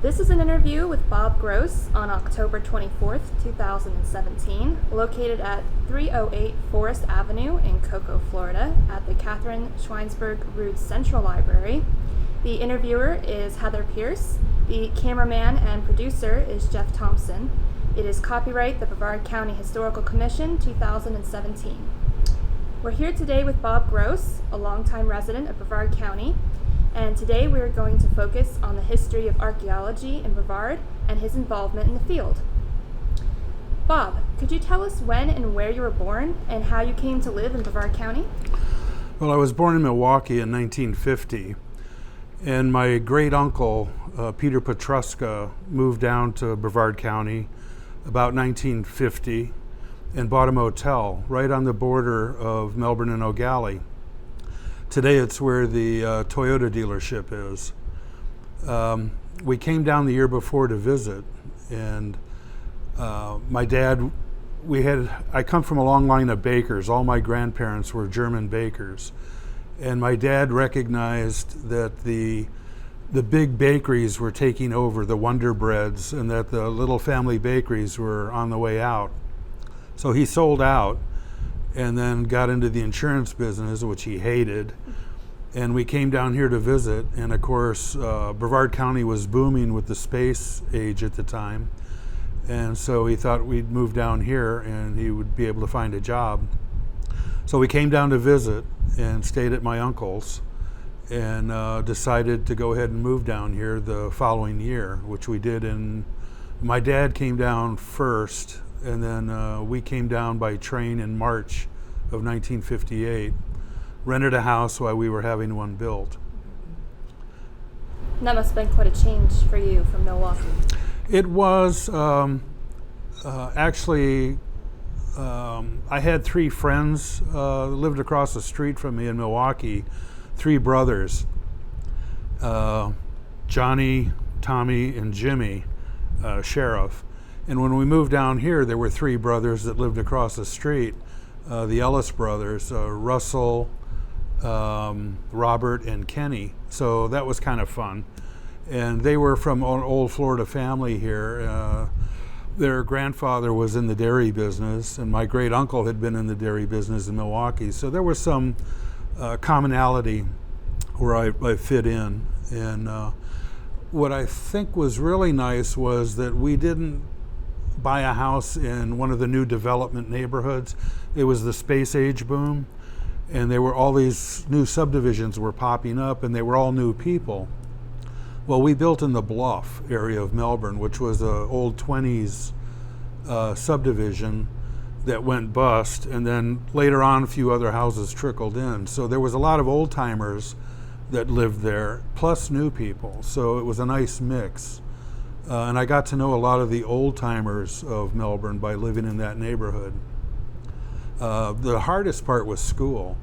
This is an interview with Bob Gross on October 24th, 2017, located at 308 Forest Avenue in Cocoa, Florida, at the Catherine Schweinsberg Rood Central Library. The interviewer is Heather Pierce. The cameraman and producer is Jeff Thompson. It is copyright the Brevard County Historical Commission 2017. We're here today with Bob Gross, a longtime resident of Brevard County, and today we are going to focus on the history of archaeology in Brevard and his involvement in the field. Bob, could you tell us when and where you were born and how you came to live in Brevard County? Well, I was born in Milwaukee in 1950, and my great uncle, Peter Petruska, moved down to Brevard County about 1950 and bought a motel right on the border of Melbourne and O'Galley. Today it's where the Toyota dealership is. We came down the year before to visit, and my dad, I come from a long line of bakers. All my grandparents were German bakers. And my dad recognized that the big bakeries were taking over, the Wonder Breads, and that the little family bakeries were on the way out. So he sold out and then got into the insurance business, which he hated. And we came down here to visit. And of course, Brevard County was booming with the space age at the time. And so he thought we'd move down here and he would be able to find a job. So we came down to visit and stayed at my uncle's and decided to go ahead and move down here the following year, which we did. My dad came down first, and then we came down by train in March of 1958, rented a house while we were having one built. That must have been quite a change for you from Milwaukee. It was actually, I had three friends that lived across the street from me in Milwaukee, three brothers, Johnny, Tommy, and Jimmy, Sheriff. And when we moved down here, there were three brothers that lived across the street, the Ellis brothers, Russell, Robert, and Kenny. So that was kind of fun. And they were from an old Florida family here. Their grandfather was in the dairy business, and my great uncle had been in the dairy business in Milwaukee. So there was some commonality where I fit in. And what I think was really nice was that we didn't buy a house in one of the new development neighborhoods. It was the space age boom, and there were all these new subdivisions were popping up, and they were all new people. Well, we built in the Bluff area of Melbourne, which was an old 20s subdivision that went bust, and then later on a few other houses trickled in. So there was a lot of old timers that lived there, plus new people. So it was a nice mix. And I got to know a lot of the old timers of Melbourne by living in that neighborhood. The hardest part was school.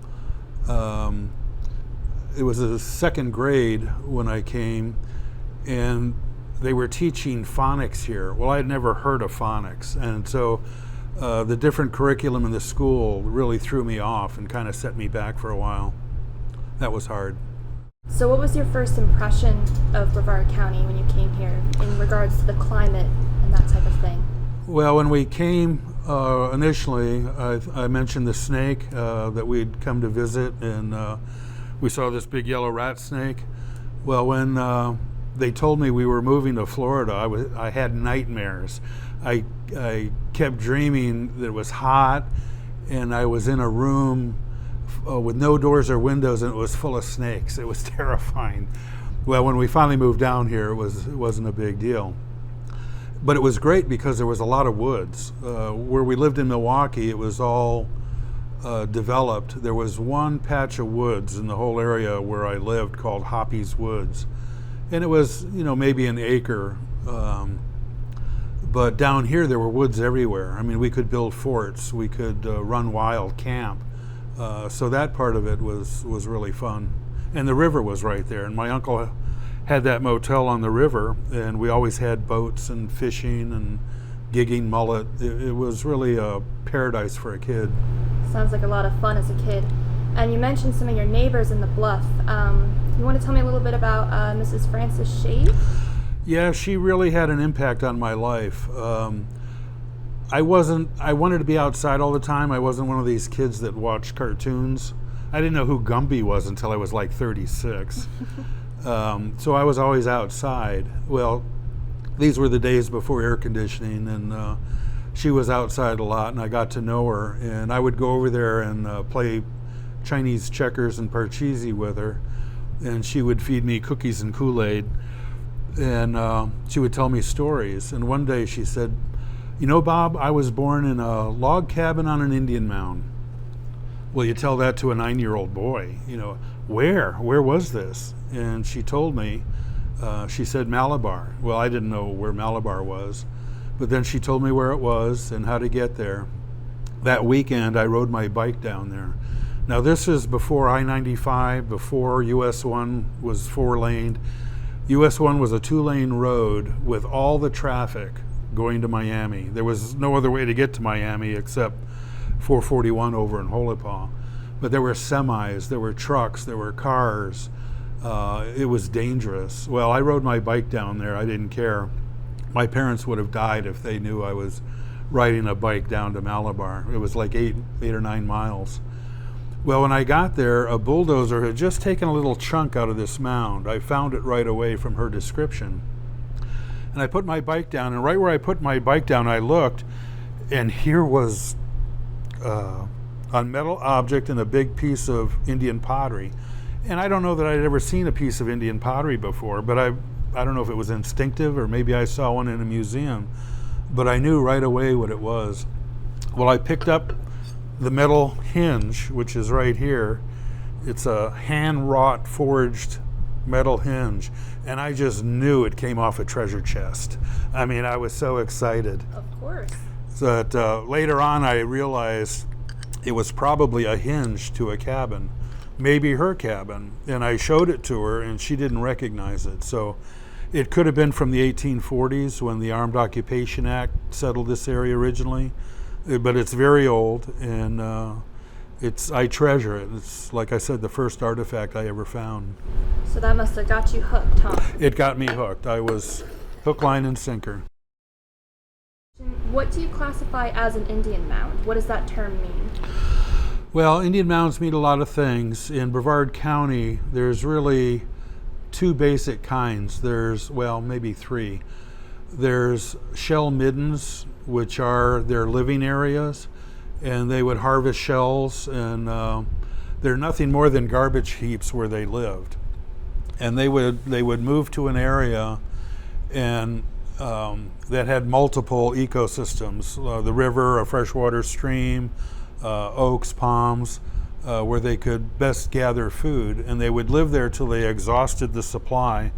It was the second grade when I came, and they were teaching phonics here. Well, I had never heard of phonics, and so the different curriculum in the school really threw me off and kind of set me back for a while. That was hard. So what was your first impression of Brevard County when you came here in regards to the climate and that type of thing? Well, when we came initially, I mentioned the snake that we'd come to visit, and we saw this big yellow rat snake. Well, when they told me we were moving to Florida, I had nightmares. I kept dreaming that it was hot, and I was in a room with no doors or windows, and it was full of snakes. It was terrifying. Well, when we finally moved down here, it wasn't a big deal. But it was great because there was a lot of woods. Where we lived in Milwaukee, it was all developed. There was one patch of woods in the whole area where I lived called Hoppy's Woods. And it was, maybe an acre. But down here, there were woods everywhere. I mean, we could build forts. We could run wild, camp. So that part of it was really fun. And the river was right there. And my uncle had that motel on the river, and we always had boats and fishing and gigging mullet. It was really a paradise for a kid. Sounds like a lot of fun as a kid. And you mentioned some of your neighbors in the Bluff. You want to tell me a little bit about Mrs. Frances Shade? Yeah, she really had an impact on my life. I wanted to be outside all the time. I wasn't one of these kids that watched cartoons. I didn't know who Gumby was until I was like 36. So I was always outside. Well, these were the days before air conditioning, and she was outside a lot, and I got to know her. And I would go over there and play Chinese checkers and parcheesi with her, and she would feed me cookies and Kool-Aid, and she would tell me stories. And one day she said, "You know, Bob, I was born in a log cabin on an Indian mound." Well, you tell that to a 9-year-old boy, where was this? And she told me, she said Malabar. Well, I didn't know where Malabar was, but then she told me where it was and how to get there. That weekend, I rode my bike down there. Now, this is before I-95, before US 1 was 4-laned. US 1 was a 2-lane road with all the traffic going to Miami. There was no other way to get to Miami except 441 over in Holipaw. But there were semis, there were trucks, there were cars. It was dangerous. Well, I rode my bike down there. I didn't care. My parents would have died if they knew I was riding a bike down to Malabar. It was like 8 or 9 miles. Well, when I got there, a bulldozer had just taken a little chunk out of this mound. I found it right away from her description. And I put my bike down, and right where I put my bike down, I looked, and here was a metal object and a big piece of Indian pottery. And I don't know that I'd ever seen a piece of Indian pottery before, but I don't know if it was instinctive or maybe I saw one in a museum, but I knew right away what it was. Well, I picked up the metal hinge, which is right here. It's a hand-wrought, forged metal hinge, and I just knew it came off a treasure chest. I mean, I was so excited. Of course. So that later on I realized it was probably a hinge to a cabin, maybe her cabin, and I showed it to her and she didn't recognize it. So it could have been from the 1840s when the Armed Occupation Act settled this area originally, but it's very old, and I treasure it. It's, like I said, the first artifact I ever found. So that must have got you hooked, huh? It got me hooked. I was hook, line, and sinker. What do you classify as an Indian mound? What does that term mean? Well, Indian mounds mean a lot of things. In Brevard County, there's really 2 basic kinds. There's, well, maybe 3. There's shell middens, which are their living areas, and they would harvest shells, and they're nothing more than garbage heaps where they lived. And they would move to an area and that had multiple ecosystems, the river, a freshwater stream, oaks, palms, where they could best gather food, and they would live there till they exhausted the supply,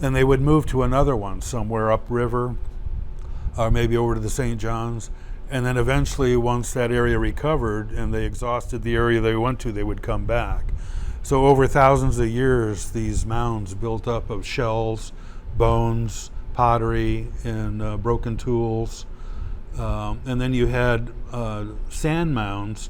and they would move to another one somewhere upriver, or maybe over to the St. John's, and then eventually once that area recovered and they exhausted the area they went to, they would come back. So over thousands of years, these mounds built up of shells, bones, pottery, and broken tools. And then you had sand mounds,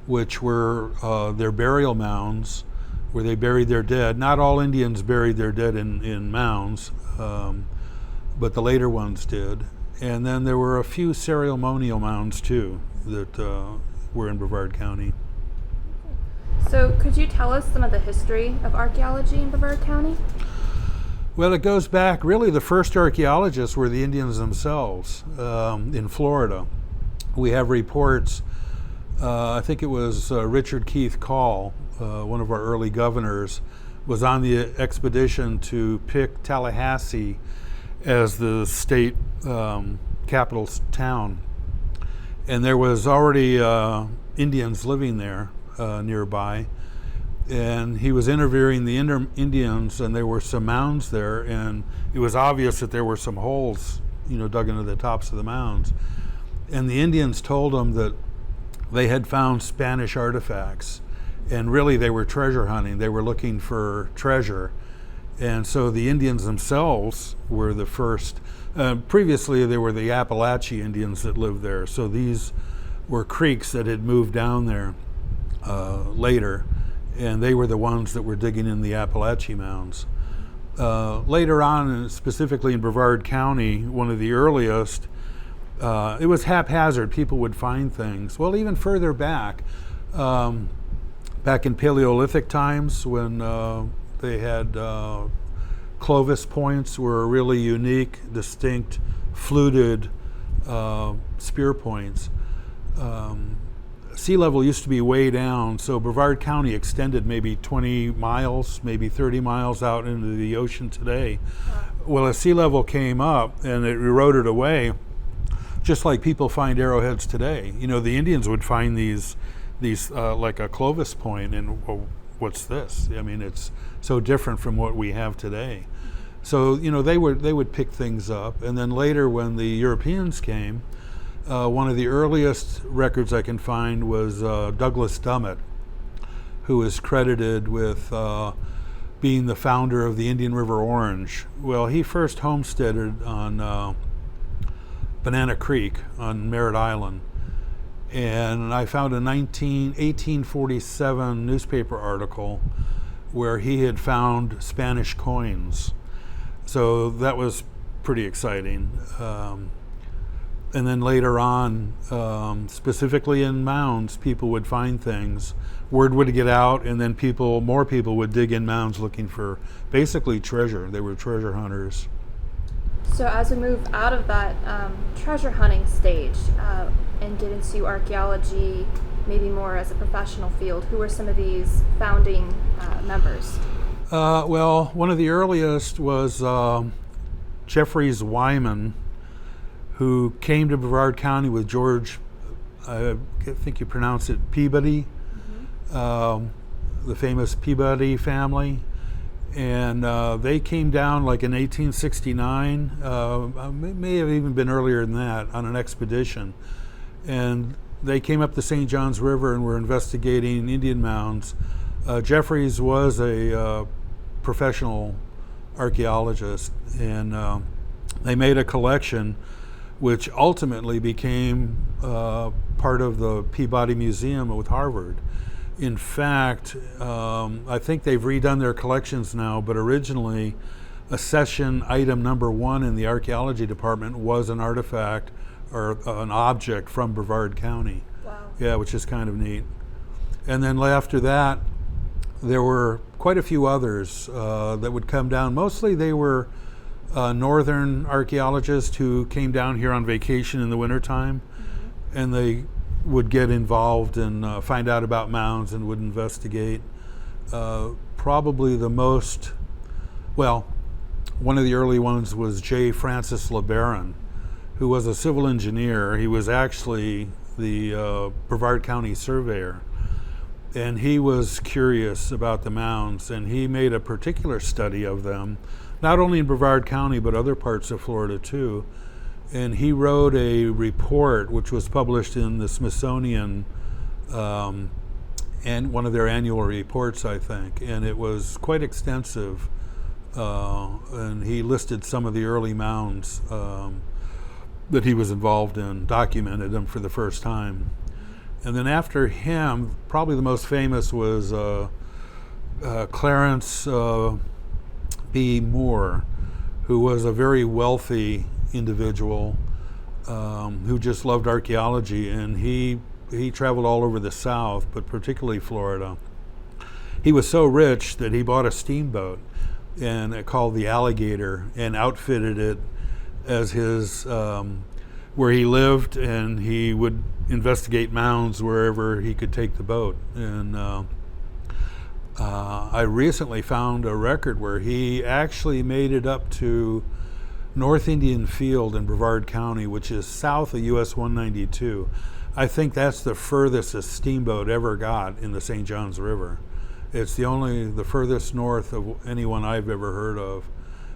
which were their burial mounds, where they buried their dead. Not all Indians buried their dead in mounds, but the later ones did. And then there were a few ceremonial mounds too that were in Brevard County. So could you tell us some of the history of archaeology in Brevard County? Well, it goes back, really the first archaeologists were the Indians themselves in Florida. We have reports, I think it was Richard Keith Call, one of our early governors, was on the expedition to pick Tallahassee as the state capital town. And there was already Indians living there nearby. And he was interviewing the Indians, and there were some mounds there, and it was obvious that there were some holes, dug into the tops of the mounds. And the Indians told him that they had found Spanish artifacts, and really they were treasure hunting. They were looking for treasure. And so the Indians themselves were the first. Previously, there were the Appalachian Indians that lived there. So these were Creeks that had moved down there later, and they were the ones that were digging in the Appalachian mounds. Later on, specifically in Brevard County, one of the earliest, it was haphazard. People would find things. Well, even further back, back in Paleolithic times when they had Clovis points were really unique, distinct, fluted spear points. Sea level used to be way down, so Brevard County extended maybe 20 miles, maybe 30 miles out into the ocean today. Well, as sea level came up and it eroded away, just like people find arrowheads today. You know, the Indians would find these like a Clovis point, and well, what's this? I mean, it's so different from what we have today. So, you know, they would pick things up, and then later when the Europeans came, one of the earliest records I can find was Douglas Dummett, who is credited with being the founder of the Indian River Orange. Well, he first homesteaded on Banana Creek on Merritt Island. And I found a 1847 newspaper article where he had found Spanish coins. So that was pretty exciting. And then later on, specifically in mounds, people would find things. Word would get out, and then more people would dig in mounds looking for basically treasure. They were treasure hunters. So as we move out of that treasure hunting stage and get into archaeology, maybe more as a professional field, who were some of these founding members? Well, one of the earliest was Jeffries Wyman, who came to Brevard County with George, I think you pronounce it Peabody, the famous Peabody family. And they came down like in 1869, may have even been earlier than that, on an expedition. And they came up the St. Johns River and were investigating Indian mounds. Jeffries was a professional archaeologist, and they made a collection which ultimately became part of the Peabody Museum with Harvard. In fact, I think they've redone their collections now, but originally accession item number 1 in the archaeology department was an artifact or an object from Brevard County. Wow. Yeah, which is kind of neat. And then after that, there were quite a few others that would come down. Mostly they were northern archaeologists who came down here on vacation in the wintertime, and they would get involved and find out about mounds and would investigate. Probably the most, well, one of the early ones was J. Francis LeBaron, who was a civil engineer. He was actually the Brevard County surveyor. And he was curious about the mounds, and he made a particular study of them, not only in Brevard County, but other parts of Florida too. And he wrote a report which was published in the Smithsonian and one of their annual reports, I think. And it was quite extensive. And he listed some of the early mounds that he was involved in, documented them for the first time. And then after him, probably the most famous was Clarence B. Moore, who was a very wealthy individual who just loved archaeology, and he traveled all over the South, but particularly Florida. He was so rich that he bought a steamboat and called the Alligator and outfitted it as his where he lived, and he would investigate mounds wherever he could take the boat. And I recently found a record where he actually made it up to North Indian Field in Brevard County, which is south of US 192. I think that's the furthest a steamboat ever got in the St. Johns River. It's the furthest north of anyone I've ever heard of.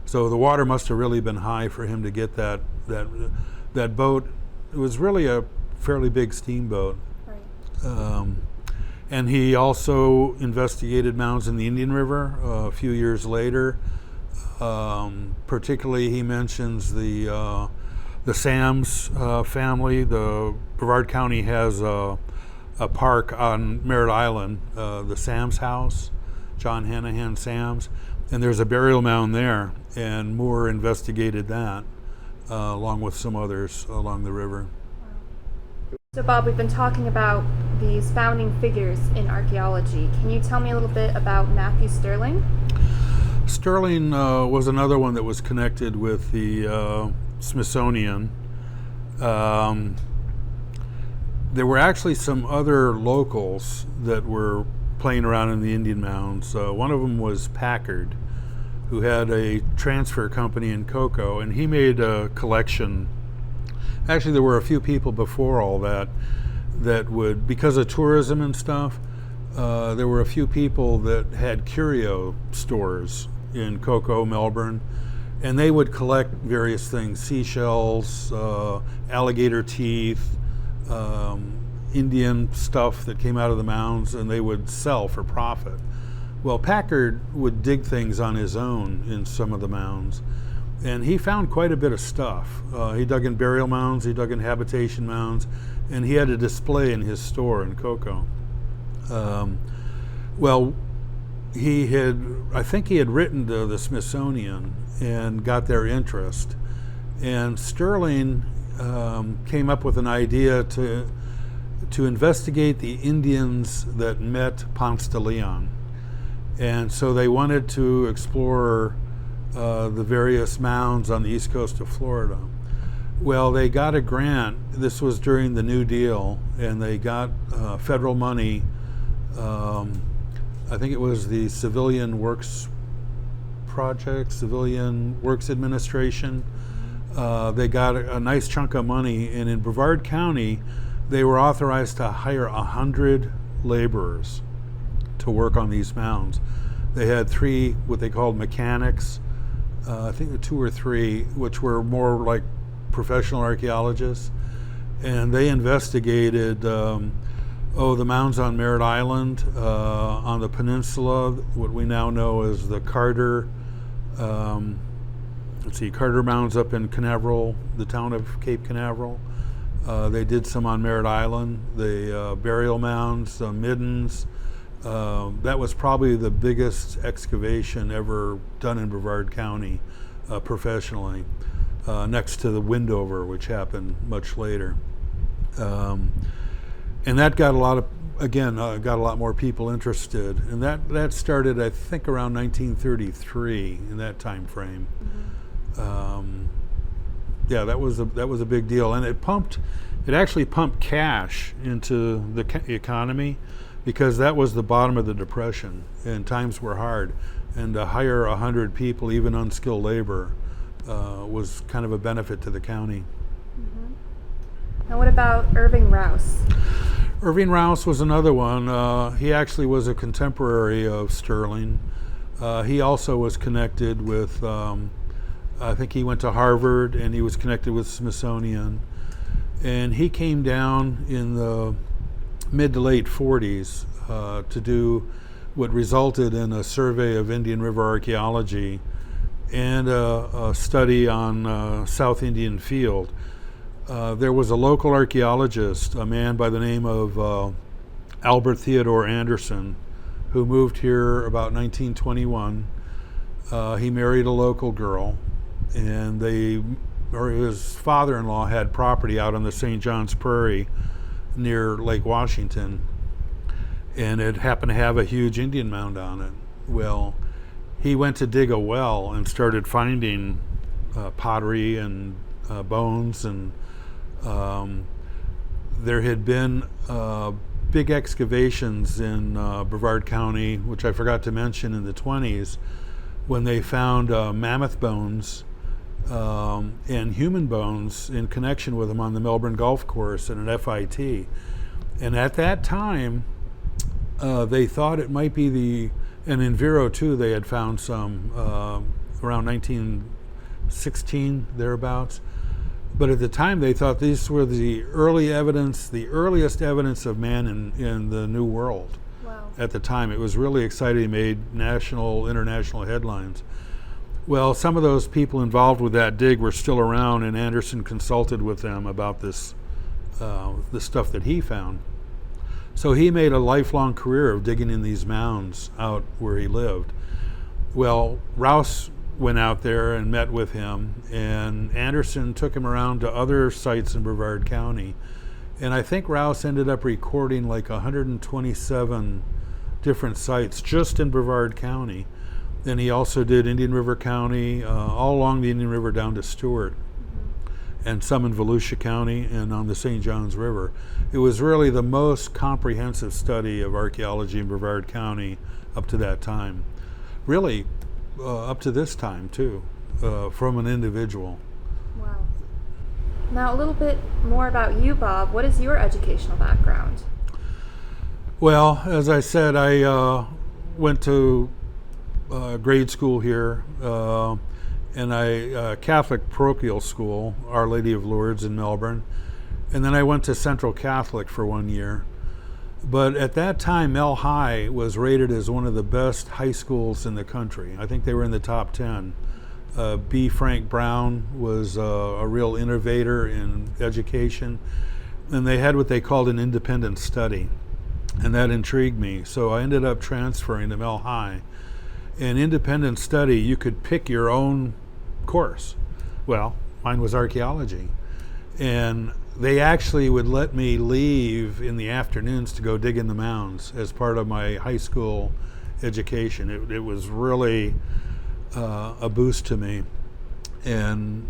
So the water must have really been high for him to get that boat. It was really a fairly big steamboat. Right. And he also investigated mounds in the Indian River a few years later. Particularly, he mentions the Sams family. The Brevard County has a park on Merritt Island, the Sams House, John Hanahan Sams, and there's a burial mound there, and Moore investigated that along with some others along the river. So Bob, we've been talking about these founding figures in archaeology. Can you tell me a little bit about Matthew Stirling? Stirling was another one that was connected with the Smithsonian. There were actually some other locals that were playing around in the Indian mounds. One of them was Packard, who had a transfer company in cocoa, and he made a collection. Actually, there were a few people before all that would, because of tourism and stuff, there were a few people that had curio stores in Cocoa, Melbourne, and they would collect various things, seashells, alligator teeth, Indian stuff that came out of the mounds, and they would sell for profit. Well, Packard would dig things on his own in some of the mounds, and he found quite a bit of stuff. He dug in burial mounds, he dug in habitation mounds, and he had a display in his store in Cocoa. Well, I think he had written to the Smithsonian and got their interest. And Stirling came up with an idea to investigate the Indians that met Ponce de Leon. And so they wanted to explore the various mounds on the east coast of Florida. Well, they got a grant. This was during the New Deal, and they got federal money. I think it was the Civilian Works Project, Civilian Works Administration. They got a nice chunk of money, and in Brevard County, they were authorized to hire 100 laborers to work on these mounds. They had 3, what they called mechanics, I think 2 or 3, which were more like professional archaeologists, and they investigated the mounds on Merritt Island, on the peninsula, what we now know as the Carter, Carter Mounds up in Canaveral, the town of Cape Canaveral. They did some on Merritt Island, the burial mounds, Middens. That was probably the biggest excavation ever done in Brevard County professionally, next to the Windover, which happened much later. And that got a lot more people interested. And that started, I think, around 1933, in that time frame. Yeah, that was a big deal, and it actually pumped cash into the economy, because that was the bottom of the Depression, and times were hard, and to hire 100 people, even unskilled labor, was kind of a benefit to the county. Now, what about Irving Rose? Irving Rose was another one. He actually was a contemporary of Stirling. He also was connected with, I think he went to Harvard, and he was connected with Smithsonian. And he came down in the mid to late 40s to do what resulted in a survey of Indian River archaeology and a study on South Indian Field. There was a local archaeologist, a man by the name of Albert Theodore Anderson, who moved here about 1921. He married a local girl, and his father-in-law had property out on the St. John's Prairie near Lake Washington, and it happened to have a huge Indian mound on it. Well, he went to dig a well and started finding pottery and bones, and there had been big excavations in Brevard County, which I forgot to mention, in the 20s, when they found mammoth bones and human bones in connection with them on the Melbourne Golf Course and at FIT. And at that time, they thought it might be and in Vero too, they had found some around 1916, thereabouts. But at the time, they thought these were the earliest evidence of man in the New World. Wow. At the time, it was really exciting. It made national, international headlines. Well, some of those people involved with that dig were still around, and Anderson consulted with them about this, the stuff that he found. So he made a lifelong career of digging in these mounds out where he lived. Well, Rouse went out there and met with him, and Anderson took him around to other sites in Brevard County. And I think Rouse ended up recording like 127 different sites just in Brevard County. Then he also did Indian River County, all along the Indian River down to Stewart, and some in Volusia County and on the St. Johns River. It was really the most comprehensive study of archaeology in Brevard County up to that time. Really, up to this time too, from an individual. Wow. Now a little bit more about you, Bob. What is your educational background? Well, as I said, I went to grade school here, and I Catholic parochial school, Our Lady of Lourdes in Melbourne, and then I went to Central Catholic for 1 year. But at that time, Mel High was rated as one of the best high schools in the country. I think they were in the top 10. B. Frank Brown was a real innovator in education, and they had what they called an independent study, and that intrigued me. So I ended up transferring to Mel High. In independent study, you could pick your own course. Well, mine was archaeology, and they actually would let me leave in the afternoons to go dig in the mounds as part of my high school education. It was really a boost to me. And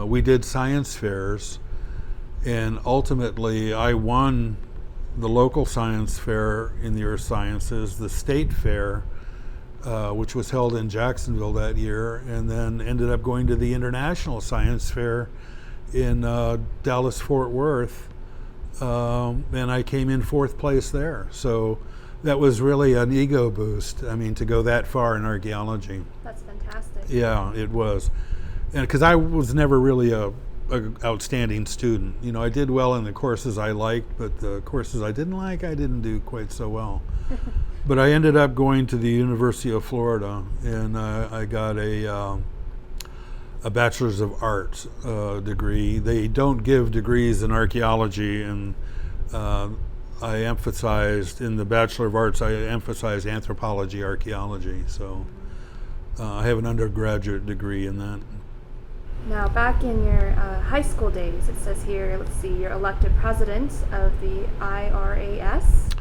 we did science fairs, and ultimately I won the local science fair in the earth sciences, the state fair, which was held in Jacksonville that year, and then ended up going to the international science fair in Dallas-Fort Worth, and I came in 4th place there. So that was really an ego boost. I mean, to go that far in archaeology. That's fantastic. Yeah, it was. And because I was never really a outstanding student. You know, I did well in the courses I liked, but the courses I didn't like, I didn't do quite so well. But I ended up going to the University of Florida, and I got a Bachelor's of Arts degree. They don't give degrees in archaeology, and I emphasized, in the Bachelor of Arts, I emphasized anthropology, archaeology. So I have an undergraduate degree in that. Now, back in your high school days, it says here, let's see, you're elected president of the IRAS.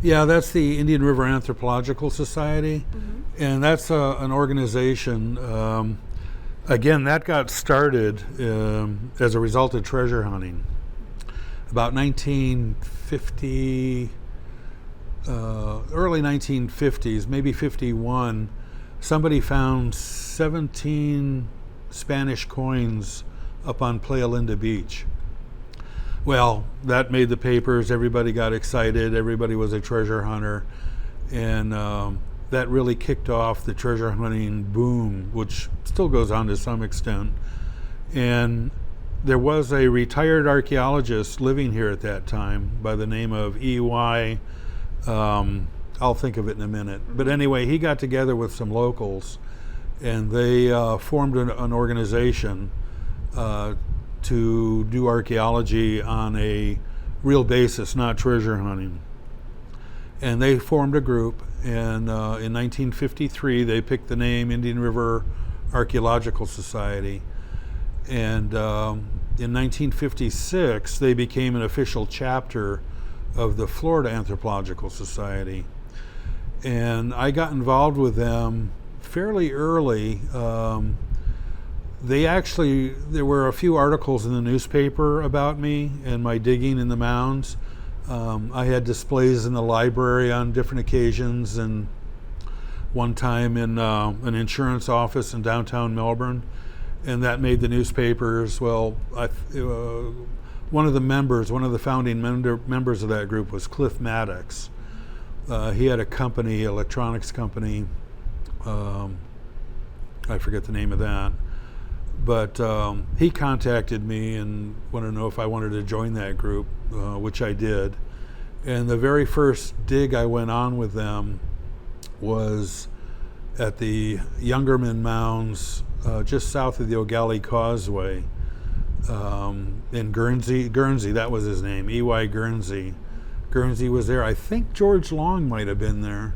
Yeah, that's the Indian River Anthropological Society, and that's an organization. Again, that got started as a result of treasure hunting. About 1950, early 1950s, maybe 51, somebody found 17 Spanish coins up on Playa Linda Beach. Well, that made the papers, everybody got excited, everybody was a treasure hunter, and that really kicked off the treasure hunting boom, which still goes on to some extent. And there was a retired archaeologist living here at that time by the name of E.Y. I'll think of it in a minute. But anyway, he got together with some locals, and they formed an organization to do archaeology on a real basis, not treasure hunting. And they formed a group, and in 1953 they picked the name Indian River Archaeological Society. And in 1956 they became an official chapter of the Florida Anthropological Society. And I got involved with them fairly early. There were a few articles in the newspaper about me and my digging in the mounds. I had displays in the library on different occasions, and one time in an insurance office in downtown Melbourne, and that made the newspapers. Well, one of the founding members of that group was Cliff Maddox. He had a company, electronics company. I forget the name of that. But he contacted me and wanted to know if I wanted to join that group, which I did. And the very first dig I went on with them was at the Youngerman Mounds, just south of the O'Galley Causeway, in Guernsey. That was his name, E.Y. Guernsey. Guernsey was there. I think George Long might have been there.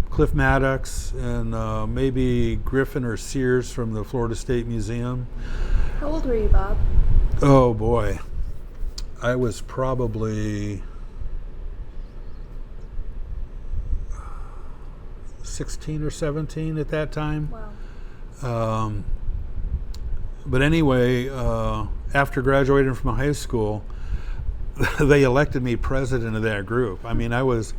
Cliff Maddox and maybe Griffin or Sears from the Florida State Museum. How old were you, Bob? Oh boy, I was probably 16 or 17 at that time. Wow. But anyway, after graduating from high school, they elected me president of that group. I mean, I was,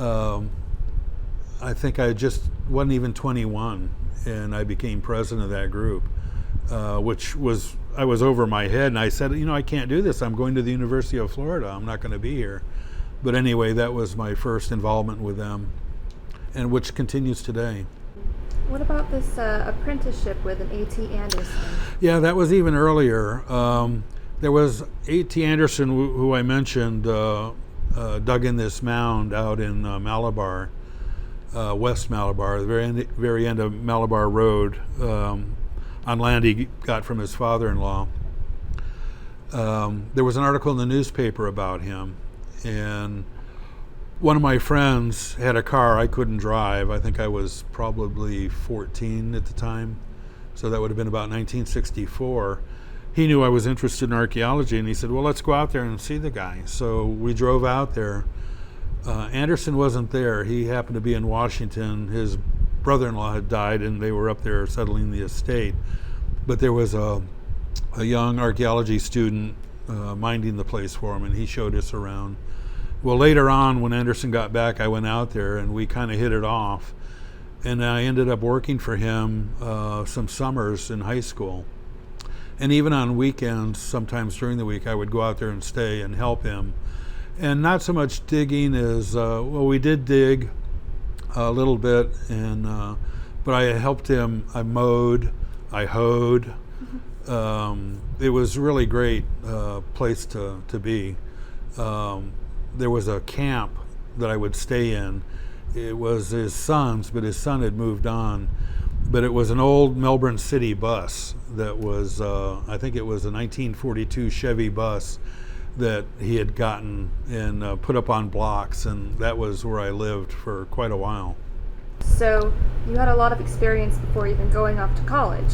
I think I just wasn't even 21, and I became president of that group, which was, I was over my head, and I said, you know, I can't do this. I'm going to the University of Florida. I'm not going to be here. But anyway, that was my first involvement with them, and which continues today. What about this apprenticeship with an A.T. Anderson? Yeah, that was even earlier. There was A.T. Anderson, who I mentioned, dug in this mound out in Malabar, West Malabar, the very end of Malabar Road, on land he got from his father-in-law. There was an article in the newspaper about him, and one of my friends had a car I couldn't drive. I think I was probably 14 at the time, so that would have been about 1964. He knew I was interested in archaeology, and he said, well, let's go out there and see the guy. So we drove out there. Anderson wasn't there. He happened to be in Washington. His brother-in-law had died, and they were up there settling the estate. But there was a young archaeology student minding the place for him, and he showed us around. Well, later on, when Anderson got back, I went out there, and we kind of hit it off. And I ended up working for him some summers in high school. And even on weekends, sometimes during the week, I would go out there and stay and help him. And not so much digging as, well, we did dig a little bit, and but I helped him. I mowed, I hoed. It was really great place to be. There was a camp that I would stay in. It was his son's, but his son had moved on. But it was an old Melbourne city bus that was, I think it was a 1942 Chevy bus that he had gotten and put up on blocks, and that was where I lived for quite a while. So you had a lot of experience before even going off to college.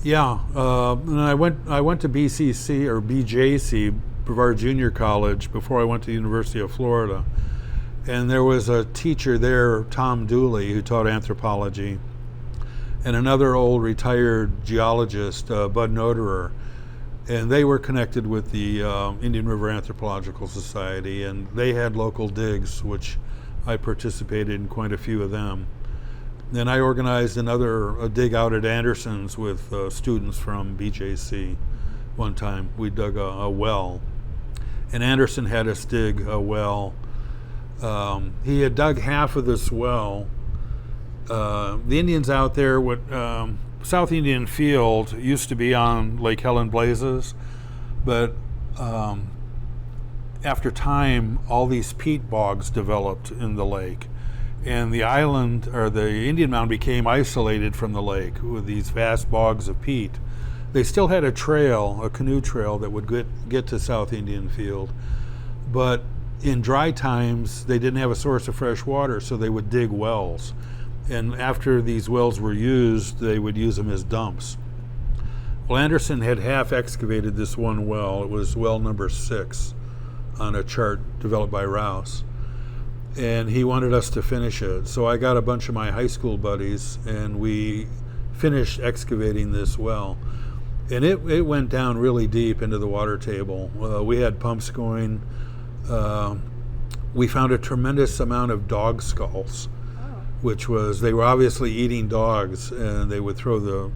Yeah, and I went to BCC or BJC, Brevard Junior College, before I went to the University of Florida. And there was a teacher there, Tom Dooley, who taught anthropology, and another old retired geologist, Bud Noterer. And they were connected with the Indian River Anthropological Society, and they had local digs, which I participated in quite a few of them. Then I organized a dig out at Anderson's with students from BJC one time. We dug a well, and Anderson had us dig a well. He had dug half of this well. The Indians out there, South Indian Field used to be on Lake Helen Blazes, but after time, all these peat bogs developed in the lake, and the island, or the Indian Mound, became isolated from the lake with these vast bogs of peat. They still had a trail, a canoe trail, that would get to South Indian Field, but in dry times, they didn't have a source of fresh water, so they would dig wells. And after these wells were used, they would use them as dumps. Well, Anderson had half excavated this one well. It was well number 6 on a chart developed by Rouse. And he wanted us to finish it. So I got a bunch of my high school buddies, and we finished excavating this well. And it went down really deep into the water table. We had pumps going. We found a tremendous amount of dog skulls, which was, they were obviously eating dogs, and they would throw the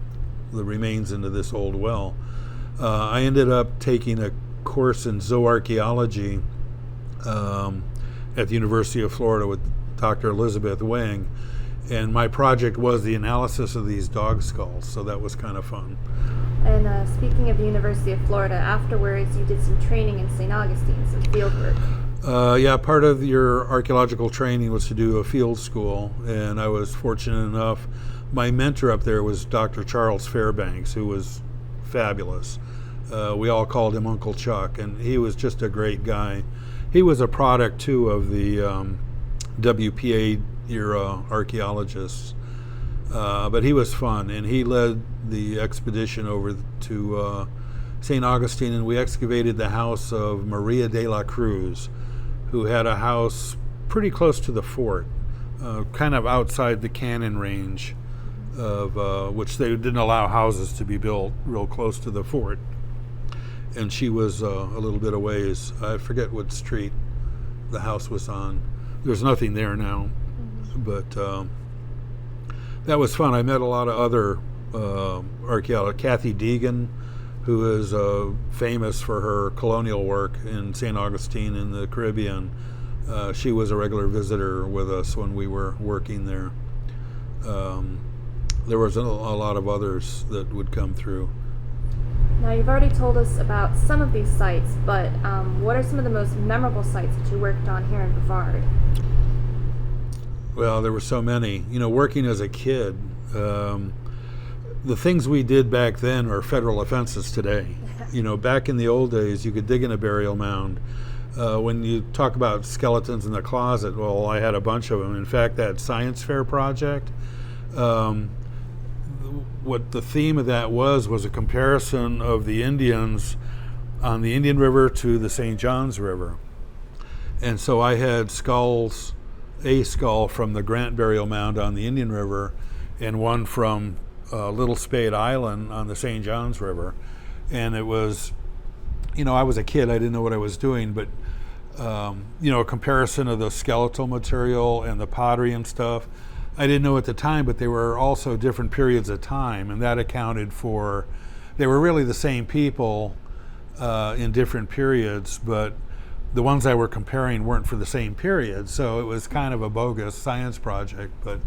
remains into this old well. I ended up taking a course in zooarchaeology at the University of Florida with Dr. Elizabeth Wing, and my project was the analysis of these dog skulls, so that was kind of fun. And speaking of the University of Florida, afterwards you did some training in St. Augustine, some field work. Yeah, part of your archaeological training was to do a field school, and I was fortunate enough. My mentor up there was Dr. Charles Fairbanks, who was fabulous. We all called him Uncle Chuck, and he was just a great guy. He was a product too of the WPA era archaeologists, but he was fun, and he led the expedition over to St Augustine, and we excavated the house of Maria de la Cruz, who had a house pretty close to the fort, kind of outside the cannon range of which they didn't allow houses to be built real close to the fort. And she was a little bit a ways. I forget what street the house was on. There's nothing there now, but that was fun. I met a lot of other archaeologists. Kathy Deegan, who is famous for her colonial work in St. Augustine in the Caribbean. She was a regular visitor with us when we were working there. There was a lot of others that would come through. Now, you've already told us about some of these sites, but what are some of the most memorable sites that you worked on here in Brevard? Well, there were so many. You know, working as a kid, the things we did back then are federal offenses today. You know, back in the old days, you could dig in a burial mound. When you talk about skeletons in the closet, well, I had a bunch of them. In fact, that science fair project, what the theme of that was a comparison of the Indians on the Indian River to the St. Johns River. And so I had skulls, a skull from the Grant Burial Mound on the Indian River and one from Little Spade Island on the St. Johns River. And it was, you know, I was a kid, I didn't know what I was doing, but you know, a comparison of the skeletal material and the pottery and stuff. I didn't know at the time, but they were also different periods of time, and that accounted for, they were really the same people in different periods, but the ones I were comparing weren't for the same period, so it was kind of a bogus science project, but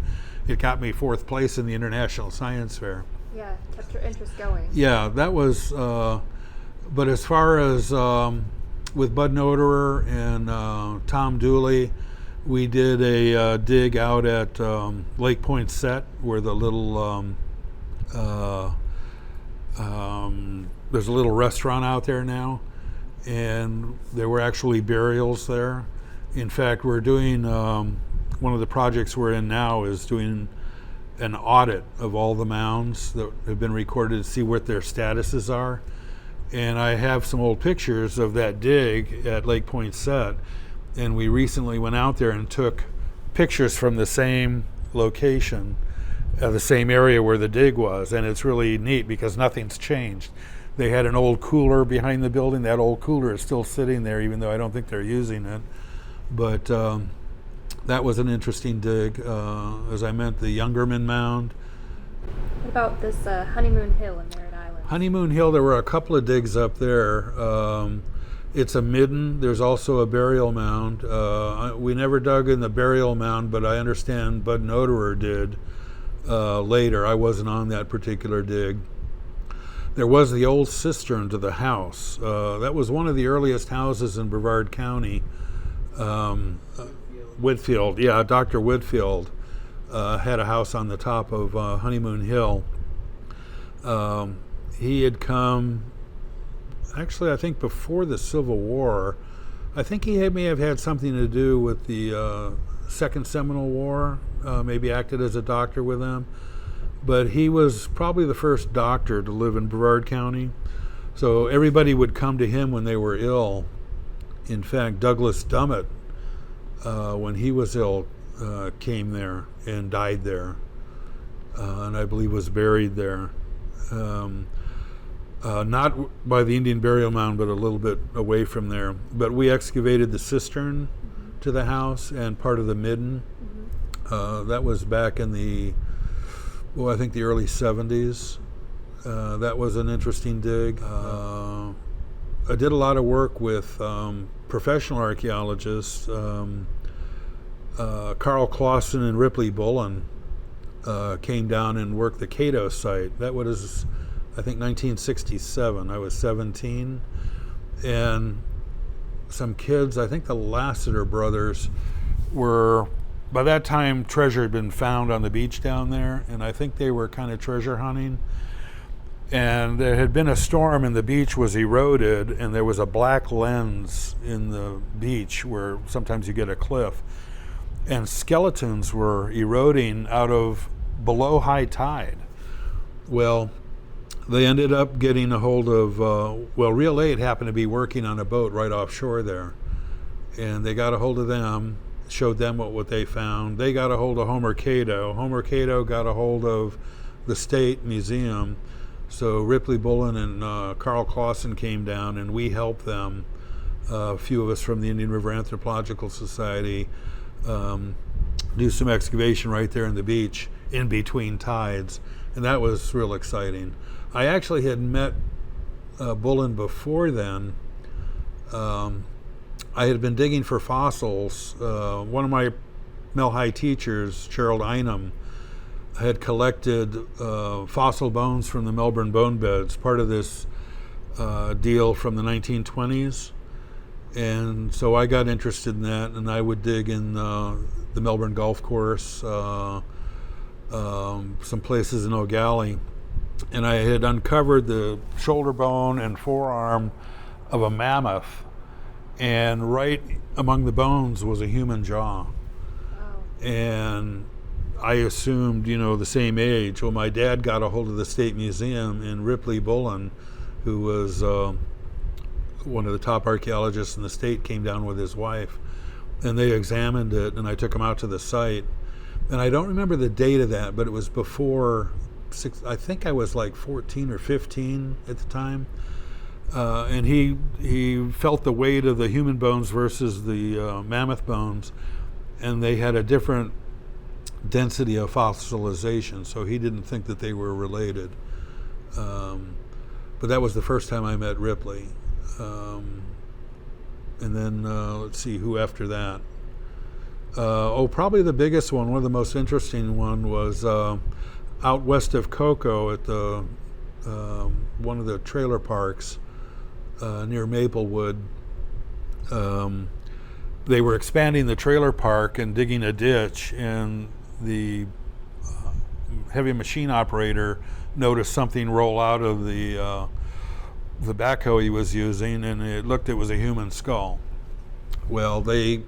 it got me 4th place in the International Science Fair. Yeah, kept your interest going. Yeah, that was, but as far as with Bud Noderer and Tom Dooley, we did a dig out at Lake Point Set, where the little there's a little restaurant out there now, and there were actually burials there. In fact, we're doing one of the projects we're in now is doing an audit of all the mounds that have been recorded to see what their statuses are. And I have some old pictures of that dig at Lake Point Set. And we recently went out there and took pictures from the same location, the same area where the dig was. And it's really neat because nothing's changed. They had an old cooler behind the building. That old cooler is still sitting there, even though I don't think they're using it. But that was an interesting dig. As I meant, the Youngerman Mound. What about this Honeymoon Hill in Merritt Island? Honeymoon Hill, there were a couple of digs up there. It's a midden. There's also a burial mound. We never dug in the burial mound, but I understand Bud Noderer did later. I wasn't on that particular dig. There was the old cistern to the house. That was one of the earliest houses in Brevard County. Whitfield, yeah, Dr. Whitfield had a house on the top of Honeymoon Hill. He had come, actually, I think before the Civil War. I think he may have had something to do with the Second Seminole War, maybe acted as a doctor with them. But he was probably the first doctor to live in Brevard County. So everybody would come to him when they were ill. In fact, Douglas Dummett, when he was ill, came there and died there, and I believe was buried there. Not by the Indian burial mound, but a little bit away from there. But we excavated the cistern to the house and part of the midden. That was back in the, I think the early 70s. That was an interesting dig. I did a lot of work with professional archaeologists. Carl Clausen and Ripley Bullen came down and worked the Cato site. That was, I think, 1967. I was 17. And some kids, I think the Lassiter brothers, were, by that time, treasure had been found on the beach down there, and I think they were kind of treasure hunting. And there had been a storm and the beach was eroded, and there was a black lens in the beach where sometimes you get a cliff. And skeletons were eroding out of below high tide. Well, they ended up getting a hold of, Real 8 happened to be working on a boat right offshore there. And they got a hold of them, showed them what they found. They got a hold of Homer Cato. Homer Cato got a hold of the State Museum. So Ripley Bullen and Carl Clausen came down, and we helped them, a few of us from the Indian River Anthropological Society, do some excavation right there in the beach in between tides. And that was real exciting. I actually had met Bullen before then. I had been digging for fossils. One of my Mel High teachers, Gerald Einem, had collected fossil bones from the Melbourne bone beds, part of this deal from the 1920s. And so I got interested in that, and I would dig in the Melbourne Golf Course, some places in O'Galley. And I had uncovered the shoulder bone and forearm of a mammoth, and right among the bones was a human jaw. Wow. And I assumed, the same age. Well, my dad got a hold of the State Museum, and Ripley Bullen, who was one of the top archaeologists in the state, came down with his wife, and they examined it, and I took them out to the site. And I don't remember the date of that, but it was before I think I was like 14 or 15 at the time. And he felt the weight of the human bones versus the mammoth bones, and they had a different density of fossilization, so he didn't think that they were related. But that was the first time I met Ripley. And then let's see who after that. Probably the biggest one of the most interesting one was out west of Cocoa at the one of the trailer parks near Maplewood. They were expanding the trailer park and digging a ditch, and the heavy machine operator noticed something roll out of the backhoe he was using, and it was a human skull. Well, they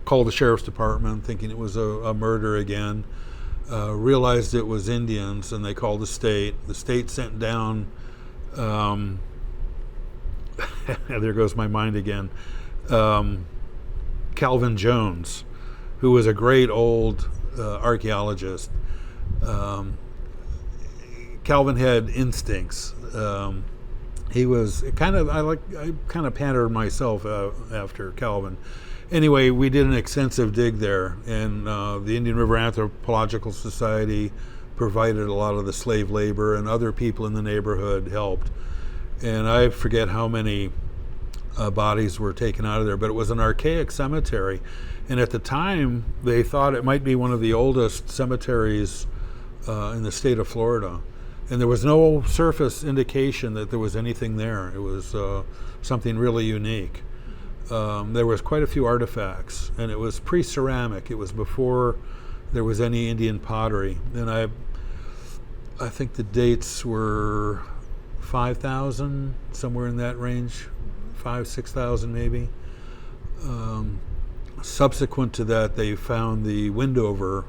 called the sheriff's department thinking it was a murder again, realized it was Indians, and they called the state. The state sent down, there goes my mind again, Calvin Jones, who was a great old archaeologist. Calvin had instincts. He was I kind of pandered myself after Calvin. Anyway, we did an extensive dig there, and the Indian River Anthropological Society provided a lot of the slave labor, and other people in the neighborhood helped. And I forget how many bodies were taken out of there, but it was an archaic cemetery. And at the time, they thought it might be one of the oldest cemeteries in the state of Florida. And there was no surface indication that there was anything there. It was something really unique. There was quite a few artifacts, and it was pre-ceramic. It was before there was any Indian pottery. And I think the dates were 5,000, somewhere in that range, 6,000 maybe. Subsequent to that, they found the Windover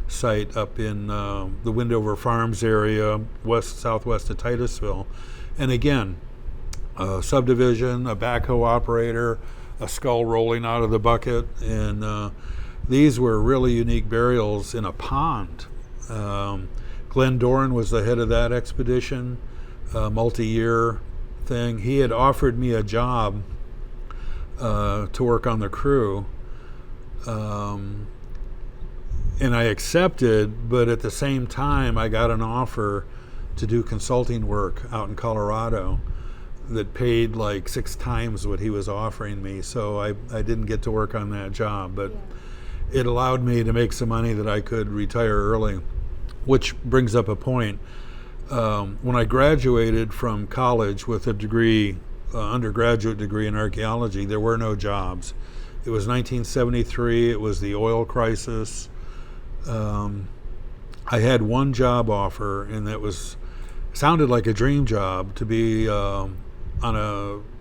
site up in the Windover Farms area, southwest of Titusville. And again, a subdivision, a backhoe operator, a skull rolling out of the bucket, and these were really unique burials in a pond. Glenn Doran was the head of that expedition, multi-year thing. He had offered me a job to work on the crew, and I accepted, but at the same time I got an offer to do consulting work out in Colorado that paid like 6 times what he was offering me, so I didn't get to work on that job, but it allowed me to make some money that I could retire early. Which brings up a point. When I graduated from college with a degree, undergraduate degree in archaeology, there were no jobs. It was 1973, it was the oil crisis. I had one job offer, and that was Sounded like a dream job to be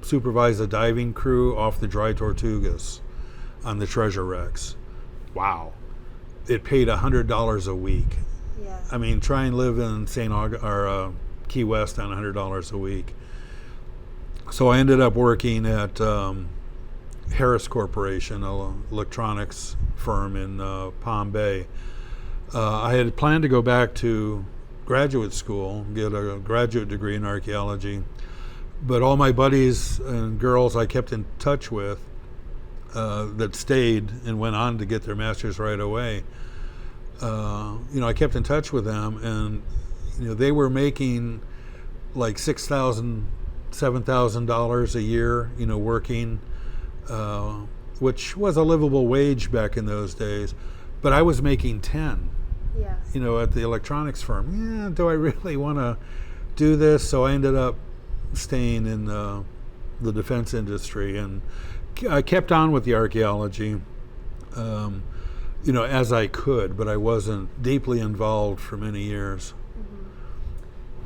supervise a diving crew off the Dry Tortugas on the treasure wrecks. Wow. It paid $100 a week. Yeah. I mean, try and live in Key West on $100 a week. So I ended up working at Harris Corporation, an electronics firm in Palm Bay. I had planned to go back to graduate school, get a graduate degree in archaeology, but all my buddies and girls I kept in touch with that stayed and went on to get their master's right away, I kept in touch with them, and they were making like $6,000, $7,000 a year, working, which was a livable wage back in those days, but I was making 10. Yeah. At the electronics firm. Yeah, do I really want to do this? So I ended up staying in the defense industry, and I kept on with the archaeology, as I could, but I wasn't deeply involved for many years. Mm-hmm.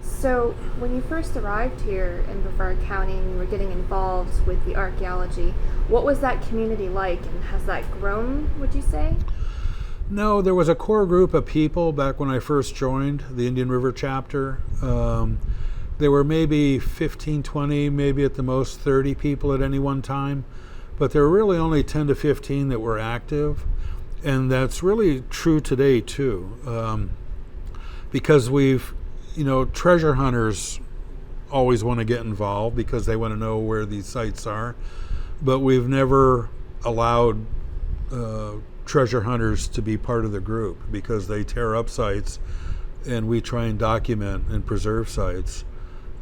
So when you first arrived here in Brevard County and you were getting involved with the archaeology, what was that community like, and has that grown, would you say? No, there was a core group of people back when I first joined the Indian River chapter. There were maybe 15, 20, maybe at the most 30 people at any one time, but there were really only 10 to 15 that were active. And that's really true today too, because treasure hunters always want to get involved because they want to know where these sites are, but we've never allowed treasure hunters to be part of the group because they tear up sites, and we try and document and preserve sites.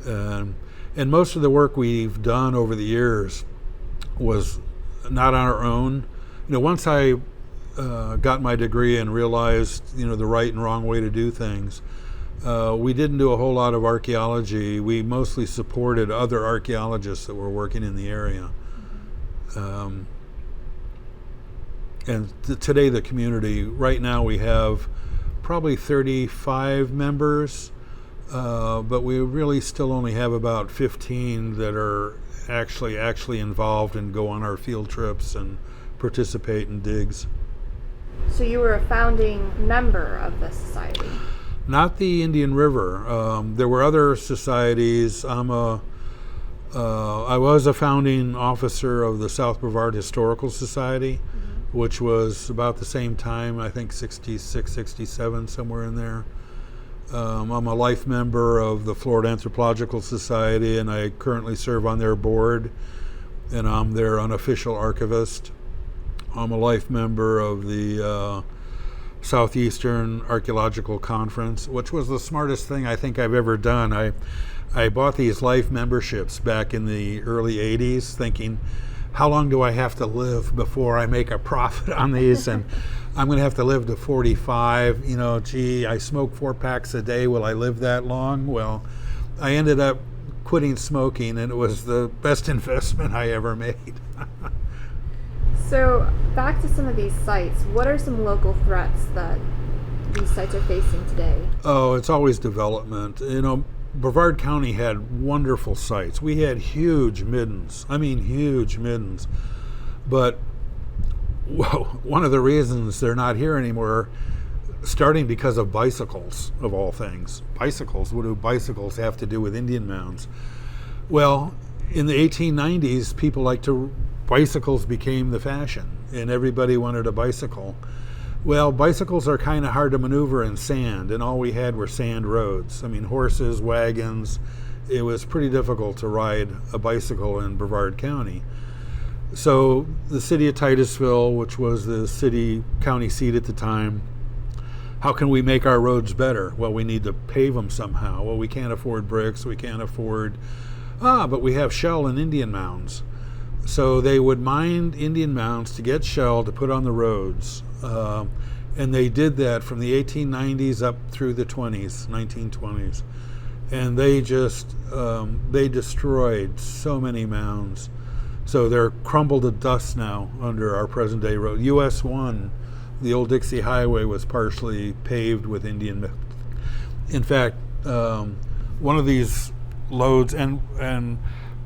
And most of the work we've done over the years was not on our own. Once I got my degree and realized the right and wrong way to do things, we didn't do a whole lot of archaeology. We mostly supported other archaeologists that were working in the area. And today the community, right now we have probably 35 members, but we really still only have about 15 that are actually involved and go on our field trips and participate in digs. So you were a founding member of the society? Not the Indian River. There were other societies. I was a founding officer of the South Brevard Historical Society, which was about the same time, I think 66, 67, somewhere in there. I'm a life member of the Florida Anthropological Society, and I currently serve on their board, and I'm their unofficial archivist. I'm a life member of the Southeastern Archaeological Conference, which was the smartest thing I think I've ever done. I bought these life memberships back in the early 80s thinking, how long do I have to live before I make a profit on these? And I'm going to have to live to 45. I smoke 4 packs a day. Will I live that long? Well, I ended up quitting smoking, and it was the best investment I ever made. So back to some of these sites, what are some local threats that these sites are facing today? Oh, it's always development. Brevard County had wonderful sites. We had huge middens. I mean, huge middens. But one of the reasons they're not here anymore, starting because of bicycles, of all things. Bicycles, what do bicycles have to do with Indian mounds? Well, in the 1890s, bicycles became the fashion, and everybody wanted a bicycle. Well, bicycles are kind of hard to maneuver in sand, and all we had were sand roads. I mean, horses, wagons. It was pretty difficult to ride a bicycle in Brevard County. So the city of Titusville, which was the county seat at the time, how can we make our roads better? Well, we need to pave them somehow. Well, we can't afford bricks. We can't afford... but we have shell and Indian mounds. So they would mine Indian mounds to get shell to put on the roads. And they did that from the 1890s up through the 1920s. And they just, they destroyed so many mounds. So they're crumbled to dust now under our present day road. US 1, the old Dixie Highway, was partially paved with Indian. In fact, one of these loads, and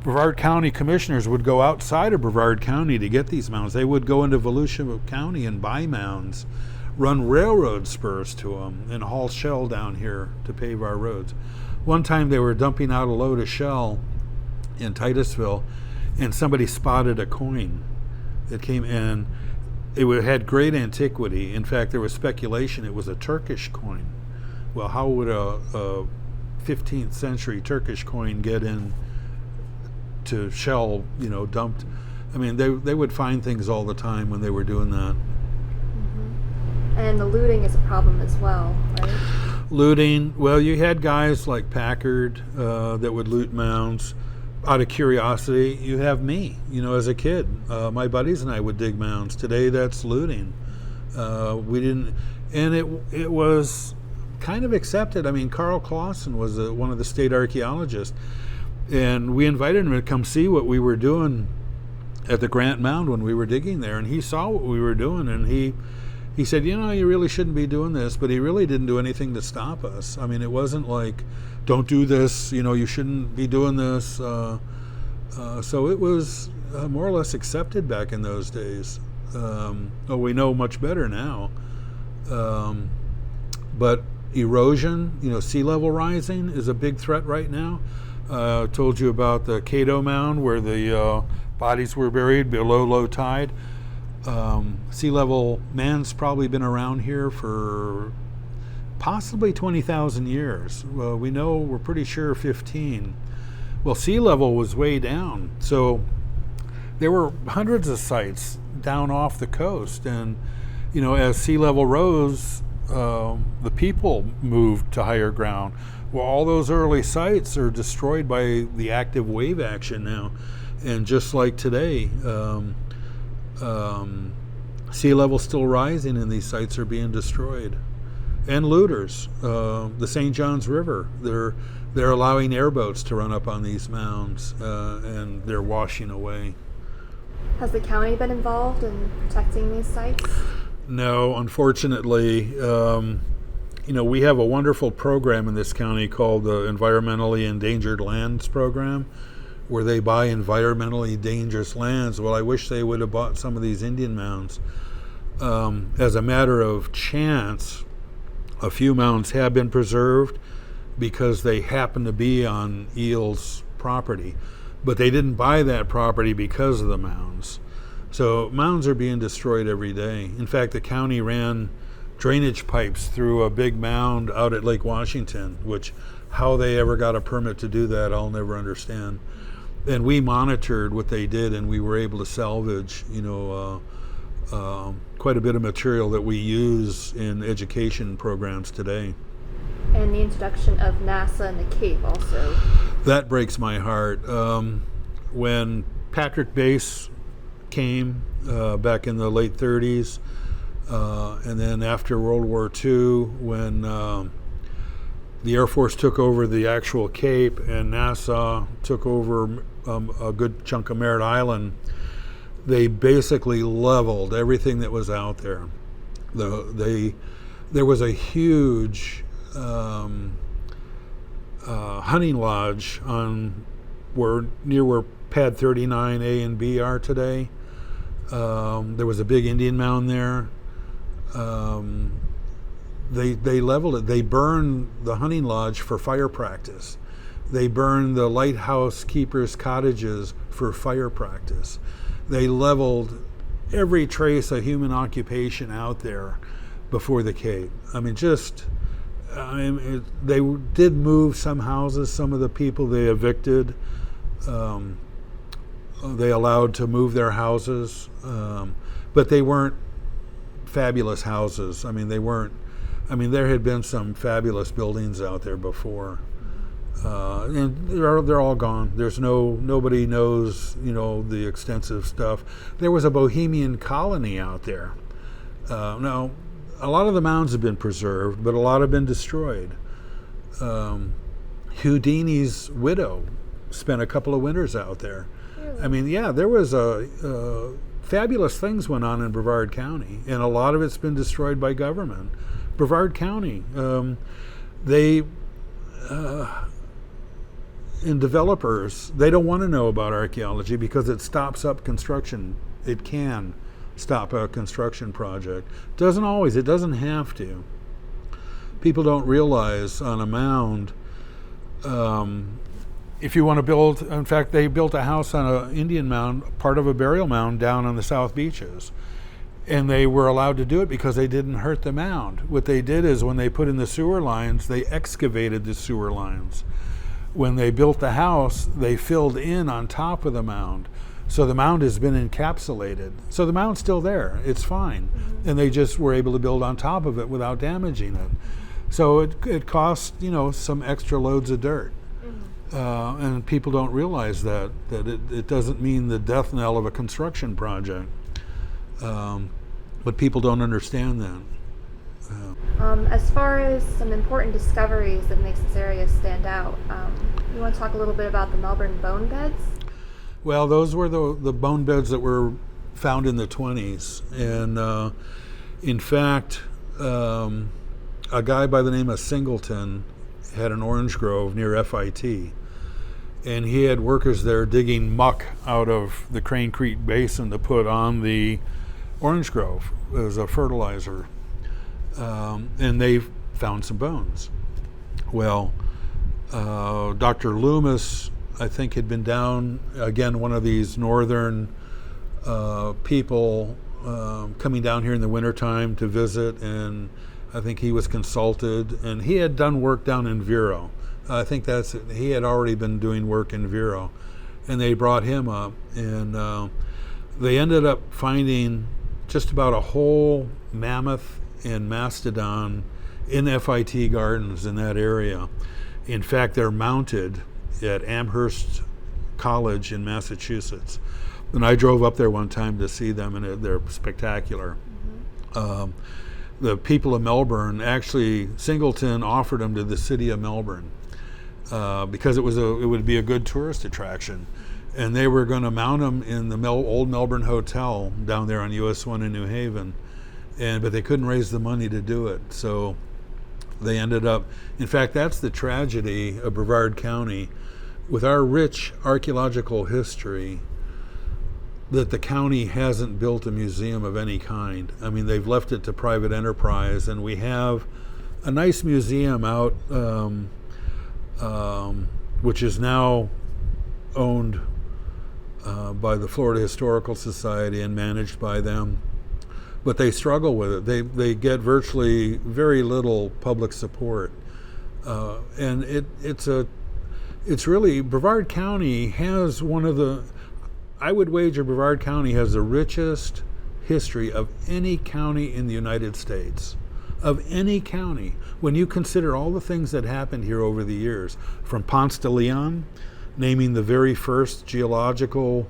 Brevard County commissioners would go outside of Brevard County to get these mounds. They would go into Volusia County and buy mounds, run railroad spurs to them, and haul shell down here to pave our roads. One time they were dumping out a load of shell in Titusville, and somebody spotted a coin that came in. It had great antiquity. In fact, there was speculation it was a Turkish coin. Well, how would a 15th century Turkish coin get in to shell, dumped? I mean, they would find things all the time when they were doing that. Mm-hmm. And the looting is a problem as well, right? Looting, well, you had guys like Packard that would loot mounds. Out of curiosity, you have me, as a kid. My buddies and I would dig mounds. Today, that's looting. We didn't, and it was kind of accepted. I mean, Carl Clausen was one of the state archaeologists, and we invited him to come see what we were doing at the Grant Mound when we were digging there, and he saw what we were doing, and he said, you really shouldn't be doing this, but he really didn't do anything to stop us. I mean, it wasn't like, don't do this, you shouldn't be doing this. So it was more or less accepted back in those days. We know much better now. But erosion, sea level rising is a big threat right now. I told you about the Cato Mound where the bodies were buried below low tide. Sea level man's probably been around here for possibly 20,000 years. Well, we're pretty sure 15. Well, sea level was way down, so there were hundreds of sites down off the coast, and as sea level rose, the people moved to higher ground. Well, all those early sites are destroyed by the active wave action now, and just like today, sea level still rising and these sites are being destroyed. And looters, the St. Johns River, they're allowing airboats to run up on these mounds, and they're washing away. Has the county been involved in protecting these sites? No, unfortunately. We have a wonderful program in this county called the Environmentally Endangered Lands Program, where they buy environmentally dangerous lands. Well, I wish they would have bought some of these Indian mounds. As a matter of chance, a few mounds have been preserved because they happen to be on Eel's property, but they didn't buy that property because of the mounds. So mounds are being destroyed every day. In fact, the county ran drainage pipes through a big mound out at Lake Washington, which how they ever got a permit to do that, I'll never understand. And we monitored what they did, and we were able to salvage, quite a bit of material that we use in education programs today. And the introduction of NASA and the Cape also. That breaks my heart. When Patrick Base came back in the late 30s, and then after World War II, when the Air Force took over the actual Cape and NASA took over a good chunk of Merritt Island, they basically leveled everything that was out there. There was a huge hunting lodge near where Pad 39A and B are today. There was a big Indian mound there. They leveled it. They burned the hunting lodge for fire practice. They burned the lighthouse keepers' cottages for fire practice. They leveled every trace of human occupation out there before the Cape. They did move some houses. Some of the people they evicted, they allowed to move their houses, but they weren't fabulous houses. There had been some fabulous buildings out there before, and they're all gone. Nobody knows, the extensive stuff. There was a Bohemian colony out there. Now, a lot of the mounds have been preserved, but a lot have been destroyed. Houdini's widow spent a couple of winters out there. Really? There was fabulous things went on in Brevard County, and a lot of it's been destroyed by government. Brevard County, and developers, they don't want to know about archaeology because it stops up construction. It can stop a construction project. Doesn't always, it doesn't have to. People don't realize on a mound, if you want to build, in fact, they built a house on an Indian mound, part of a burial mound down on the South Beaches. And they were allowed to do it because they didn't hurt the mound. What they did is when they put in the sewer lines, they excavated the sewer lines. When they built the house, they filled in on top of the mound. So the mound has been encapsulated. So the mound's still there. It's fine. Mm-hmm. And they just were able to build on top of it without damaging it. So it cost, some extra loads of dirt. Mm-hmm. And people don't realize that it doesn't mean the death knell of a construction project. But people don't understand that. As far as some important discoveries that makes this area stand out, you want to talk a little bit about the Melbourne bone beds? Well, those were the bone beds that were found in the 20s. And in fact, a guy by the name of Singleton had an orange grove near FIT. And he had workers there digging muck out of the Crane Creek Basin to put on the orange grove as a fertilizer. And they found some bones. Well, Dr. Loomis, I think, had been down, again, one of these northern people coming down here in the wintertime to visit, and I think he was consulted, and he had done work down in Vero. I think he had already been doing work in Vero, and they brought him up, and they ended up finding just about a whole mammoth and mastodon in FIT gardens in that area. In fact, they're mounted at Amherst College in Massachusetts. And I drove up there one time to see them, and they're spectacular. Mm-hmm. The people of Melbourne, actually, Singleton offered them to the city of Melbourne because it would be a good tourist attraction. And they were going to mount them in the old Melbourne Hotel down there on US 1 in New Haven. But they couldn't raise the money to do it. So they ended up, in fact, that's the tragedy of Brevard County. With our rich archaeological history, that the county hasn't built a museum of any kind. I mean, they've left it to private enterprise, and we have a nice museum out, which is now owned by the Florida Historical Society and managed by them. But they struggle with it. They get virtually very little public support. And it's really, Brevard County has I would wager Brevard County has the richest history of any county in the United States. Of any county. When you consider all the things that happened here over the years, from Ponce de Leon, naming the very first geographical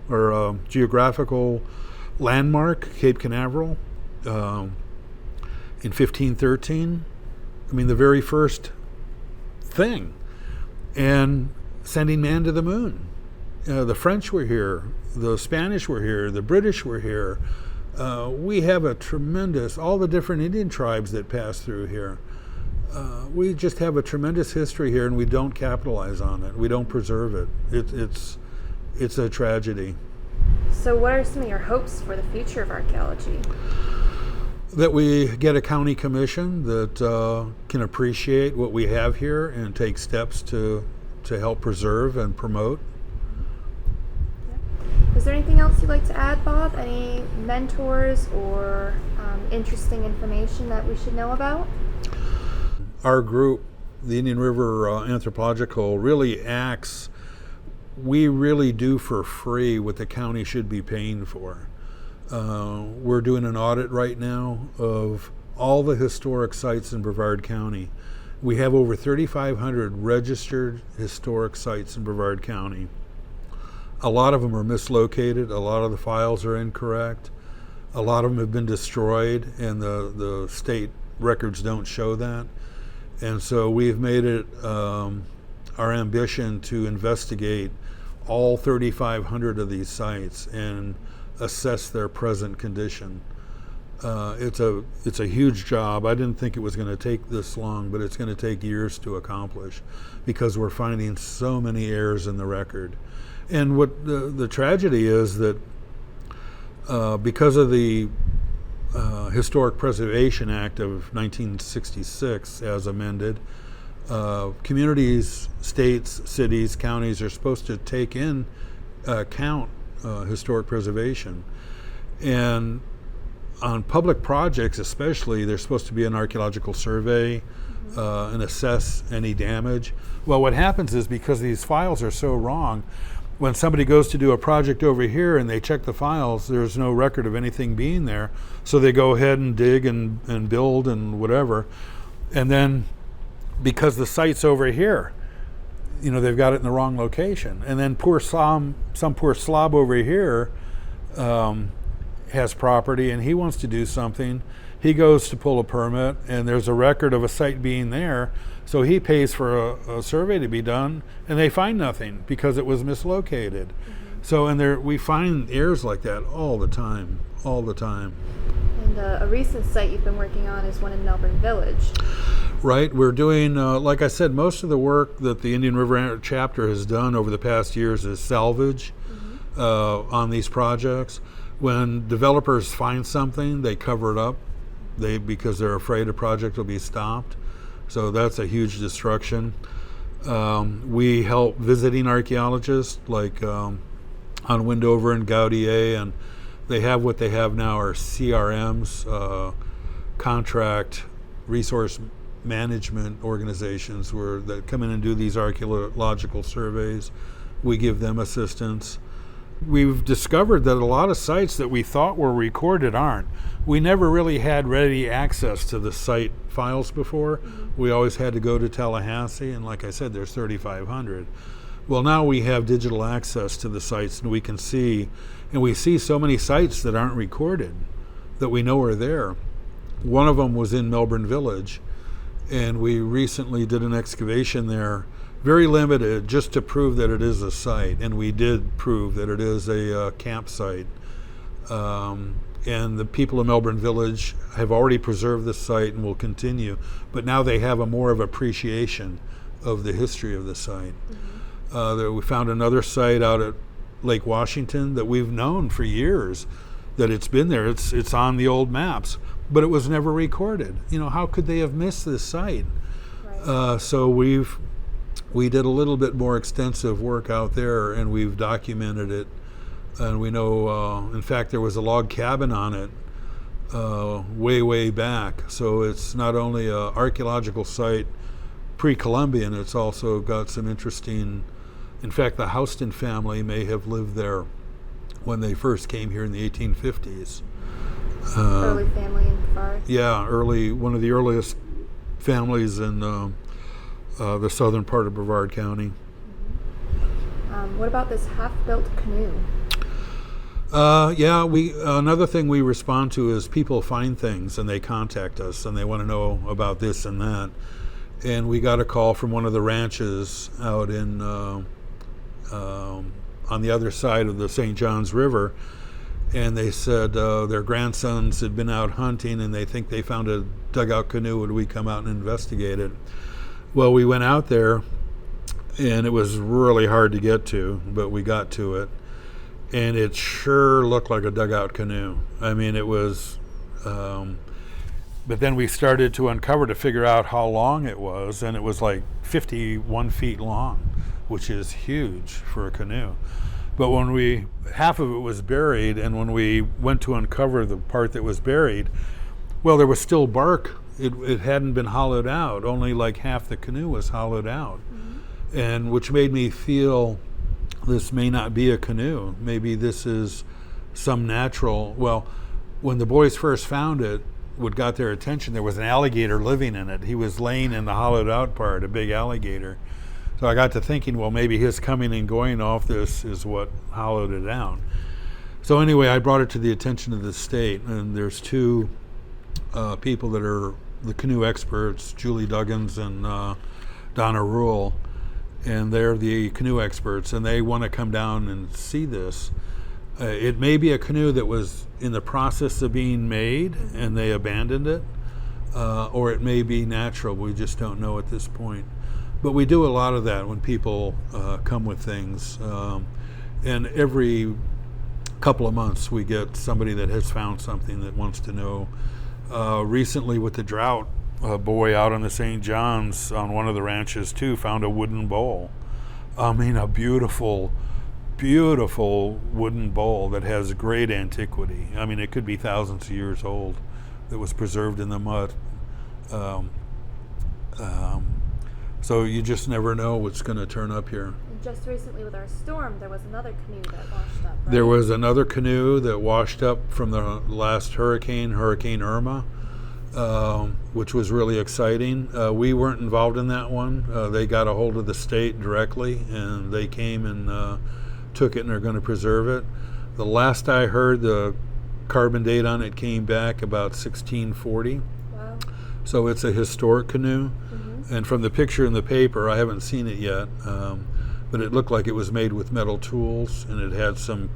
landmark, Cape Canaveral, in 1513. I mean, the very first thing. And sending man to the moon. The French were here, the Spanish were here, the British were here. We have all the different Indian tribes that passed through here. We just have a tremendous history here, and we don't capitalize on it. We don't preserve it. It's a tragedy. So what are some of your hopes for the future of archaeology? That we get a county commission that can appreciate what we have here and take steps to help preserve and promote. Yeah. Is there anything else you'd like to add, Bob? Any mentors or interesting information that we should know about? Our group, the Indian River Anthropological, really acts, we really do for free what the county should be paying for. We're doing an audit right now of all the historic sites in Brevard County. We have over 3,500 registered historic sites in Brevard County. A lot of them are mislocated. A lot of the files are incorrect. A lot of them have been destroyed, and the state records don't show that. And so we've made it our ambition to investigate all 3,500 of these sites and assess their present condition. It's a huge job. I didn't think it was going to take this long, but it's going to take years to accomplish because we're finding so many errors in the record. And what the tragedy is that because of the Historic Preservation Act of 1966 as amended, communities, states, cities, counties are supposed to take in account historic preservation. And on public projects especially, there's supposed to be an archaeological survey and assess any damage. Well, what happens is because these files are so wrong, when somebody goes to do a project over here and they check the files, there's no record of anything being there. So they go ahead and dig and build and whatever. And then because the site's over here, they've got it in the wrong location. And then some poor slob over here has property and he wants to do something. He goes to pull a permit and there's a record of a site being there. So he pays for a survey to be done and they find nothing because it was mislocated. So, and we find errors like that all the time. And a recent site you've been working on is one in Melbourne Village. Right, we're doing, like I said, most of the work that the Indian River chapter has done over the past years is salvage on these projects. When developers find something, they cover it up because they're afraid a project will be stopped. So that's a huge destruction. We help visiting archaeologists like on Windover and Gaudier, and they have what they have now are CRMs, contract resource management organizations that come in and do these archaeological surveys. We give them assistance. We've discovered that a lot of sites that we thought were recorded aren't. We never really had ready access to the site files before. We always had to go to Tallahassee, and like I said, there's 3,500. Well, now we have digital access to the sites, and we see so many sites that aren't recorded that we know are there. One of them was in Melbourne Village, and we recently did an excavation there, very limited, just to prove that it is a site, and we did prove that it is a campsite. And the people of Melbourne Village have already preserved the site and will continue, but now they have a more of appreciation of the history of the site. We found another site out at Lake Washington that we've known for years that it's been there. It's on the old maps, but it was never recorded. How could they have missed this site? Right. So we did a little bit more extensive work out there, and we've documented it. And we know, in fact, there was a log cabin on it way back. So it's not only an archaeological site pre-Columbian, it's also got some interesting, in fact, the Houston family may have lived there when they first came here in the 1850s. Early family in Brevard? Yeah, one of the earliest families in the southern part of Brevard County. What about this half-built canoe? Another thing we respond to is people find things and they contact us and they want to know about this and that. And we got a call from one of the ranches out in on the other side of the St. Johns River, and they said their grandsons had been out hunting and they think they found a dugout canoe. Would we come out and investigate it? Well, we went out there, and it was really hard to get to, but we got to it, and it sure looked like a dugout canoe. I mean, it was, but then we started to uncover to figure out how long it was, and it was like 51 feet long, which is huge for a canoe. But half of it was buried, and when we went to uncover the part that was buried, well, there was still bark. It hadn't been hollowed out. Only like half the canoe was hollowed out. And which made me feel this may not be a canoe. Maybe this is some natural, well, when the boys first found it, what got their attention, there was an alligator living in it. He was laying in the hollowed out part, a big alligator. So I got to thinking, well, maybe his coming and going off this is what hollowed it out. So anyway, I brought it to the attention of the state, and there's two people that are the canoe experts, Julie Duggins and Donna Rule, and they're the canoe experts, and they want to come down and see this. It may be a canoe that was in the process of being made and they abandoned it, or it may be natural. We just don't know at this point. But we do a lot of that when people come with things. And every couple of months we get somebody that has found something that wants to know. Recently with the drought, a boy out on the St. John's on one of the ranches too found a wooden bowl. I mean, a beautiful wooden bowl that has great antiquity. I mean, it could be thousands of years old, that was preserved in the mud. So you just never know what's going to turn up here. Just recently with our storm, there was another canoe that washed up, right? There was another canoe that washed up from the last hurricane, Hurricane Irma, which was really exciting. We weren't involved in that one. They got a hold of the state directly, and they came and took it, and they're going to preserve it. The last I heard, the carbon date on it came back about 1640. Wow. So it's a historic canoe. Mm-hmm. And from the picture in the paper, I haven't seen it yet, but it looked like it was made with metal tools, and it had some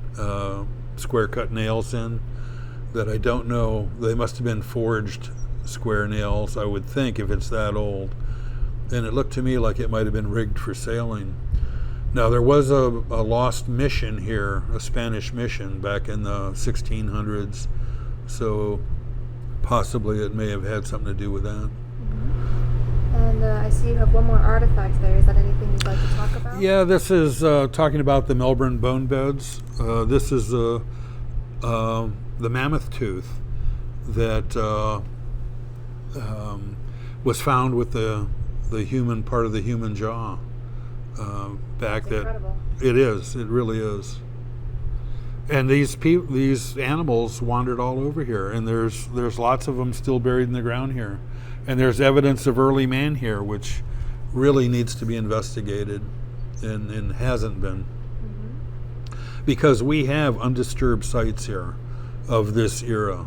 square cut nails in that I don't know. They must have been forged square nails, I would think, if it's that old. And it looked to me like it might have been rigged for sailing. Now, there was a lost mission here, a Spanish mission back in the 1600s, so possibly it may have had something to do with that. Mm-hmm. And I see you have one more artifact there. Is that anything you'd like to talk about? Yeah, this is talking about the Melbourne bone beds. This is the mammoth tooth that was found with the human part of the human jaw. Back that incredible. It is. It really is. And these animals wandered all over here, and there's lots of them still buried in the ground here, and there's evidence of early man here, which really needs to be investigated, and hasn't been, because we have undisturbed sites here of this era,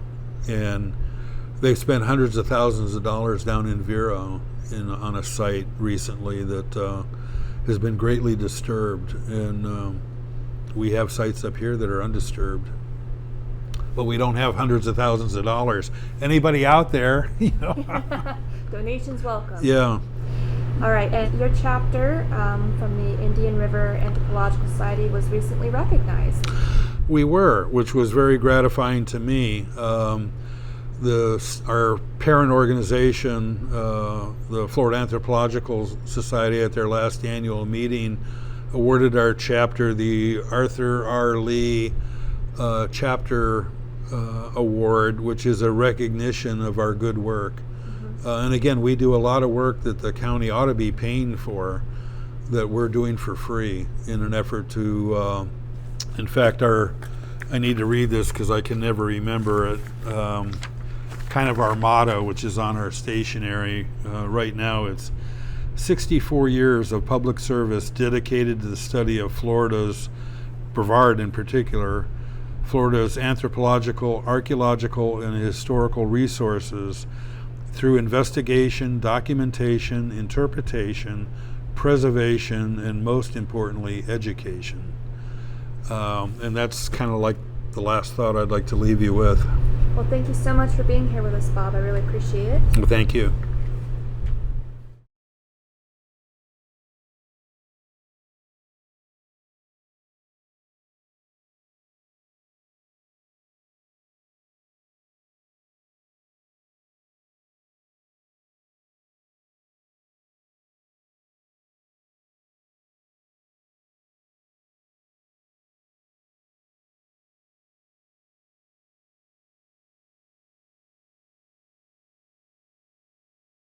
and they've spent hundreds of thousands of dollars down in Vero on a site recently that has been greatly disturbed, and we have sites up here that are undisturbed, but we don't have hundreds of thousands of dollars. Anybody out there, you know? Donations welcome. Yeah. All right, and your chapter from the Indian River Anthropological Society was recently recognized. We were, which was very gratifying to me. Our parent organization, the Florida Anthropological Society, at their last annual meeting, awarded our chapter the Arthur R. Lee Chapter Award, which is a recognition of our good work. Mm-hmm. And again, we do a lot of work that the county ought to be paying for, that we're doing for free in an effort to, in fact, I need to read this because I can never remember it. Kind of our motto, which is on our stationery right now. It's 64 years of public service dedicated to the study of Florida's, Brevard in particular, Florida's anthropological, archaeological, and historical resources through investigation, documentation, interpretation, preservation, and most importantly, education. And that's kind of like the last thought I'd like to leave you with. Well, thank you so much for being here with us, Bob. I really appreciate it. Well, thank you.